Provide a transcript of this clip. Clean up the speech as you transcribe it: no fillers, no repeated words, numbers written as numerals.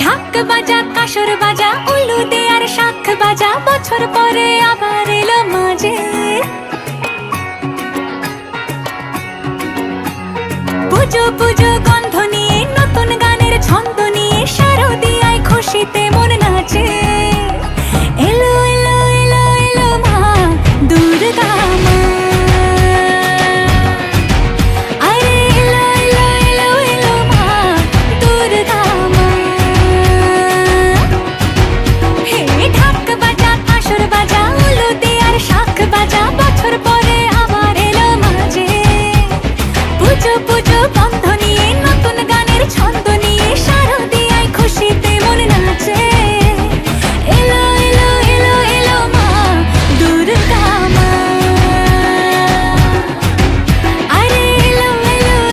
ঢাক বাজা কাসর বাজা উলু দে আর শাখ বাজা, বছর পরে আবার এলো মাঝে। পুজো পুজো গন্ধ নিয়ে নতুন গানের ছন্দ নিয়ে শারদিয়ায় খুশিতে মন নাচে। এলো এলো এলো এলো মা দুর্গা মা, আরে এলো এলো এলো এলো মা দুর্গা মা। হে ঢাক বাজা কাসর বাজা উলু দে আর শাখ বাজা, বছর পরে আবার এলো মাঝে। পুজো পুজো গন্ধ নিয়ে নতুন গানের ছন্দ